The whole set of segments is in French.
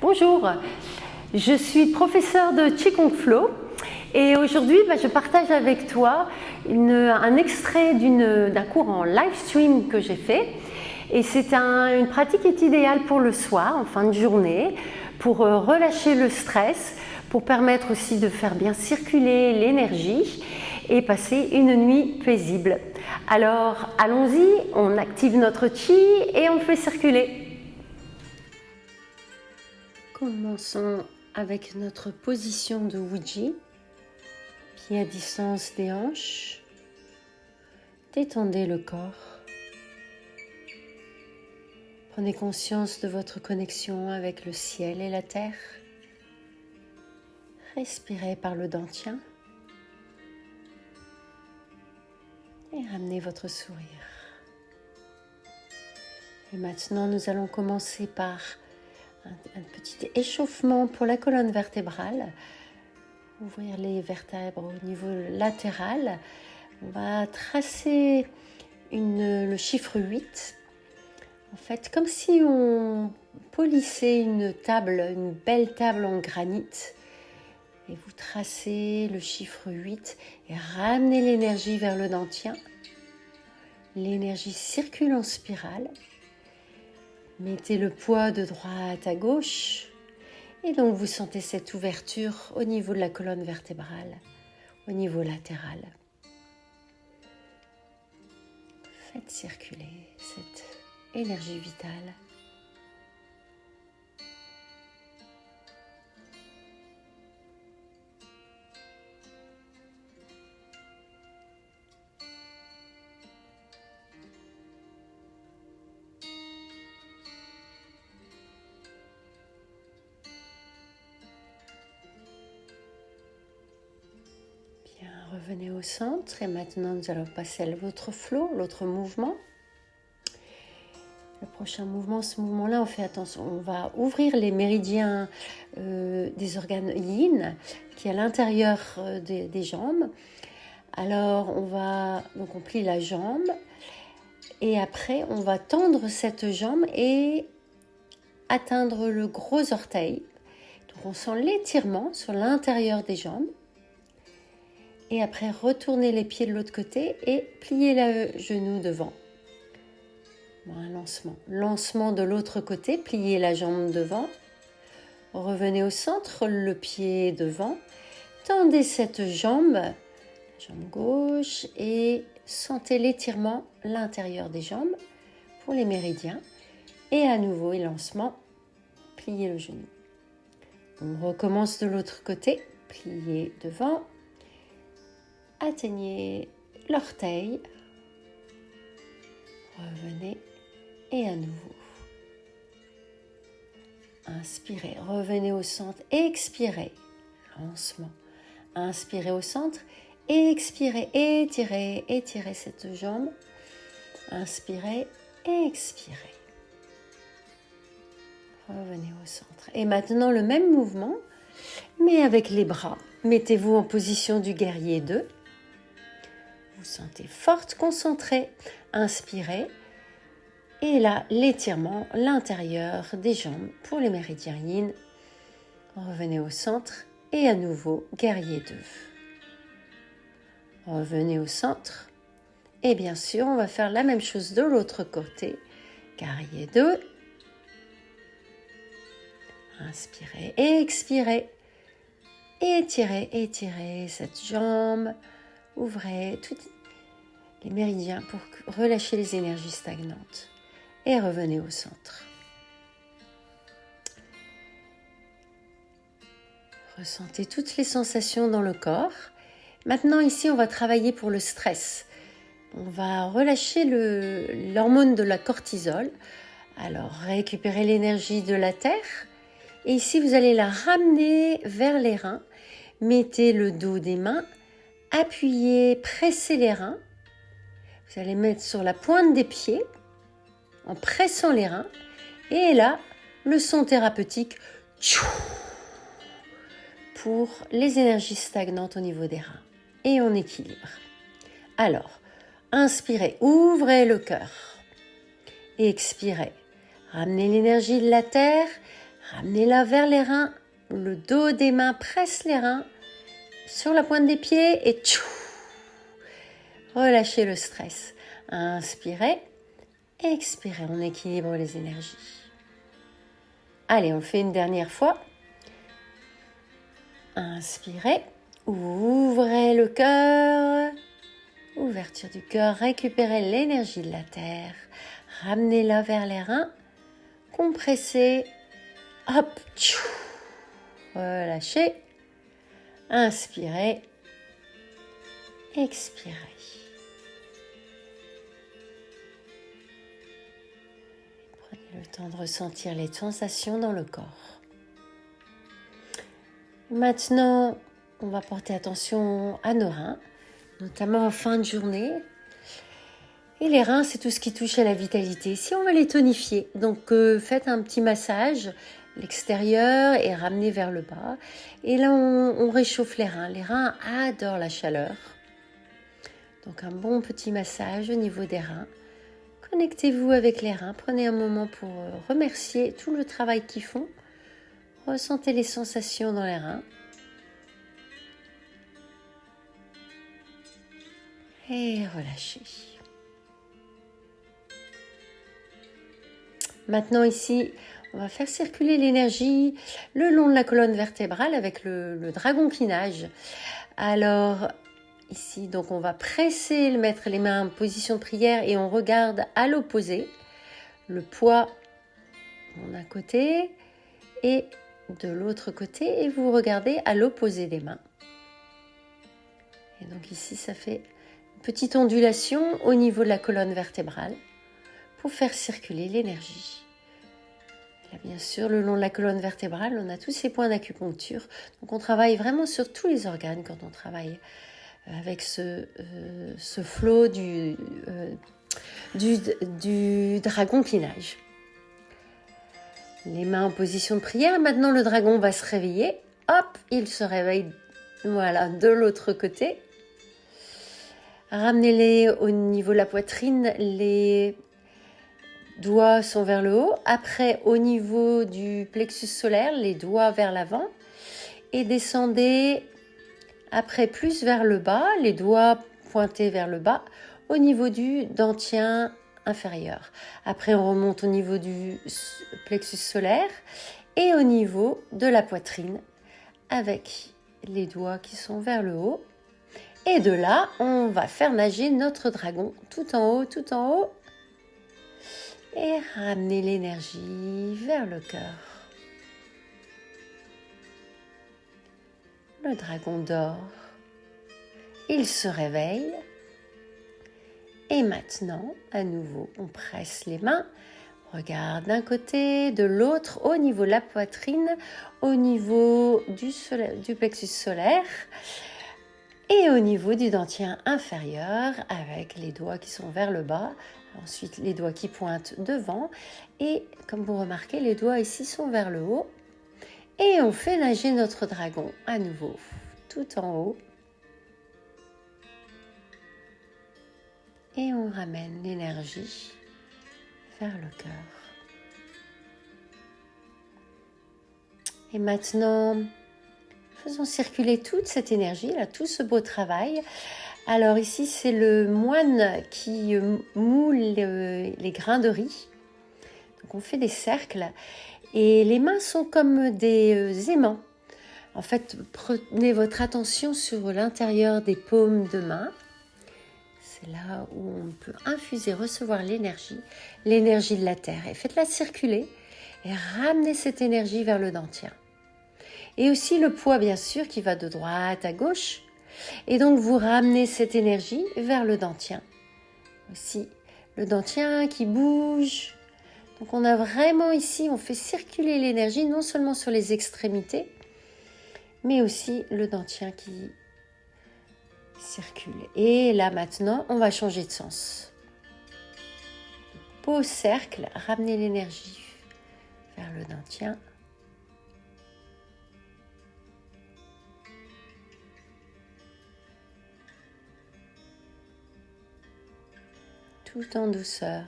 Bonjour, je suis professeure de Qigong Flow et aujourd'hui je partage avec toi un extrait d'un cours en live stream que j'ai fait. Et c'est une pratique qui est idéale pour le soir, en fin de journée, pour relâcher le stress, pour permettre aussi de faire bien circuler l'énergie et passer une nuit paisible. Alors allons-y, on active notre Qi et on fait circuler. Commençons avec notre position de Wuji, pied à distance des hanches. Détendez le corps. Prenez conscience de votre connexion avec le ciel et la terre. Respirez par le dentien et ramenez votre sourire. Et maintenant, nous allons commencer par un petit échauffement pour la colonne vertébrale. Ouvrir les vertèbres au niveau latéral. On va tracer le chiffre 8. En fait, comme si on polissait une belle table en granit. Et vous tracez le chiffre 8 et ramenez l'énergie vers le dentien. L'énergie circule en spirale. Mettez le poids de droite à gauche. Et donc vous sentez cette ouverture au niveau de la colonne vertébrale, au niveau latéral. Faites circuler cette énergie vitale. Bien, revenez au centre et maintenant nous allons passer à l'autre flow, l'autre mouvement. Le prochain mouvement, ce mouvement-là, on fait attention, on va ouvrir les méridiens des organes yin qui est à l'intérieur des jambes. Alors, on plie la jambe et après, on va tendre cette jambe et atteindre le gros orteil. Donc, on sent l'étirement sur l'intérieur des jambes. Et après, retourner les pieds de l'autre côté et plier le genou devant. Un lancement de l'autre côté, pliez la jambe devant, revenez au centre, le pied devant, tendez cette jambe gauche et sentez l'étirement l'intérieur des jambes pour les méridiens et à nouveau lancement, pliez le genou. On recommence de l'autre côté, pliez devant, atteignez l'orteil, revenez. Et à nouveau, inspirez, revenez au centre, expirez, lancement, inspirez au centre, expirez, étirez cette jambe, inspirez, expirez, revenez au centre. Et maintenant le même mouvement, mais avec les bras. Mettez-vous en position du guerrier 2, vous sentez forte, concentrée, inspirez. Et là, l'étirement, l'intérieur des jambes pour les méridiens yin. Revenez au centre et à nouveau, guerrier 2. Revenez au centre. Et bien sûr, on va faire la même chose de l'autre côté. Guerrier 2. Inspirez, expirez. Étirez cette jambe. Ouvrez tous les méridiens pour relâcher les énergies stagnantes. Et revenez au centre. Ressentez toutes les sensations dans le corps. Maintenant, ici, on va travailler pour le stress. On va relâcher l'hormone de la cortisol. Alors, récupérez l'énergie de la terre. Et ici, vous allez la ramener vers les reins. Mettez le dos des mains. Appuyez, pressez les reins. Vous allez mettre sur la pointe des pieds. En pressant les reins, et là, le son thérapeutique pour les énergies stagnantes au niveau des reins. Et on équilibre. Alors, inspirez, ouvrez le cœur. Et expirez. Ramenez l'énergie de la terre, Ramenez-la vers les reins. Le dos des mains presse les reins sur la pointe des pieds et tchou, relâchez le stress. Inspirez, expirez, on équilibre les énergies. Allez, on le fait une dernière fois. Inspirez, ouvrez le cœur. Ouverture du cœur, récupérez l'énergie de la terre. Ramenez-la vers les reins. Compressez. Hop, tchou, relâchez. Inspirez. Expirez. Prenez le temps de ressentir les sensations dans le corps. Maintenant, on va porter attention à nos reins, notamment en fin de journée. Et les reins, c'est tout ce qui touche à la vitalité. Si on veut les tonifier, donc faites un petit massage, l'extérieur et ramenez vers le bas. Et là, on réchauffe les reins. Les reins adorent la chaleur. Donc un bon petit massage au niveau des reins. Connectez-vous avec les reins. Prenez un moment pour remercier tout le travail qu'ils font. Ressentez les sensations dans les reins. Et relâchez. Maintenant ici, on va faire circuler l'énergie le long de la colonne vertébrale avec le dragon qui nage. Alors ici, donc on va presser, mettre les mains en position de prière et on regarde à l'opposé. Le poids d'un côté et de l'autre côté et vous regardez à l'opposé des mains. Et donc ici, ça fait une petite ondulation au niveau de la colonne vertébrale pour faire circuler l'énergie. Là, bien sûr, le long de la colonne vertébrale, on a tous ces points d'acupuncture. Donc, on travaille vraiment sur tous les organes quand on travaille avec ce flot du dragon qui nage. Les mains en position de prière. Maintenant, le dragon va se réveiller. Hop, il se réveille. Voilà, de l'autre côté. Ramenez-les au niveau de la poitrine. Les doigts sont vers le haut. Après, au niveau du plexus solaire, les doigts vers l'avant. Et descendez, après, plus vers le bas, les doigts pointés vers le bas, au niveau du dentien inférieur. Après, on remonte au niveau du plexus solaire et au niveau de la poitrine, avec les doigts qui sont vers le haut. Et de là, on va faire nager notre dragon tout en haut, tout en haut. Et ramener l'énergie vers le cœur. Le dragon dort. Il se réveille. Et maintenant, à nouveau, on presse les mains. Regarde d'un côté, de l'autre, au niveau de la poitrine, au niveau du plexus solaire et au niveau du dentien inférieur avec les doigts qui sont vers le bas. Ensuite, les doigts qui pointent devant. Et comme vous remarquez, les doigts ici sont vers le haut. Et on fait nager notre dragon à nouveau, tout en haut. Et on ramène l'énergie vers le cœur. Et maintenant, faisons circuler toute cette énergie, là, tout ce beau travail. Alors ici, c'est le moine qui moule les grains de riz. Donc on fait des cercles et les mains sont comme des aimants. En fait, prenez votre attention sur l'intérieur des paumes de main. C'est là où on peut infuser, recevoir l'énergie de la terre. Et faites-la circuler et ramenez cette énergie vers le dentien. Et aussi le poids, bien sûr, qui va de droite à gauche. Et donc, vous ramenez cette énergie vers le dentien. Aussi, le dentien qui bouge. Donc, on a vraiment ici, on fait circuler l'énergie non seulement sur les extrémités, mais aussi le dentien qui circule. Et là, maintenant, on va changer de sens. Beau cercle, ramenez l'énergie vers le dentien. Tout en douceur.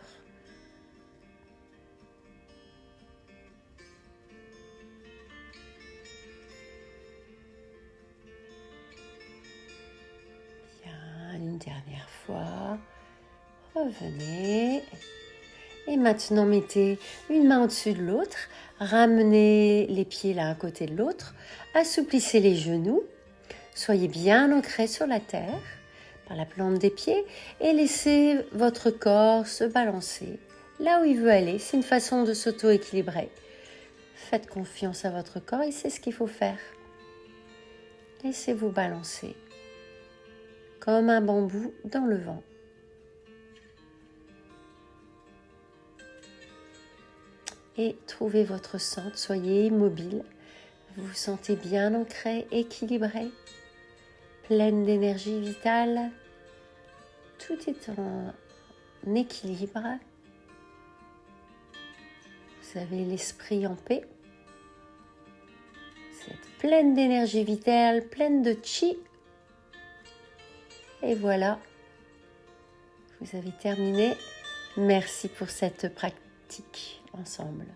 dernière fois. Revenez. Et maintenant, mettez une main au-dessus de l'autre. Ramenez les pieds l'un à côté de l'autre. Assouplissez les genoux. Soyez bien ancrés sur la terre par la plante des pieds et laissez votre corps se balancer là où il veut aller. C'est une façon de s'auto-équilibrer. Faites confiance à votre corps, il sait ce qu'il faut faire. Laissez-vous balancer comme un bambou dans le vent. Et trouvez votre centre, soyez immobile. Vous vous sentez bien ancré, équilibré, pleine d'énergie vitale. Tout est en équilibre. Vous avez l'esprit en paix. Vous êtes pleine d'énergie vitale, pleine de chi. Et voilà, vous avez terminé. Merci pour cette pratique ensemble.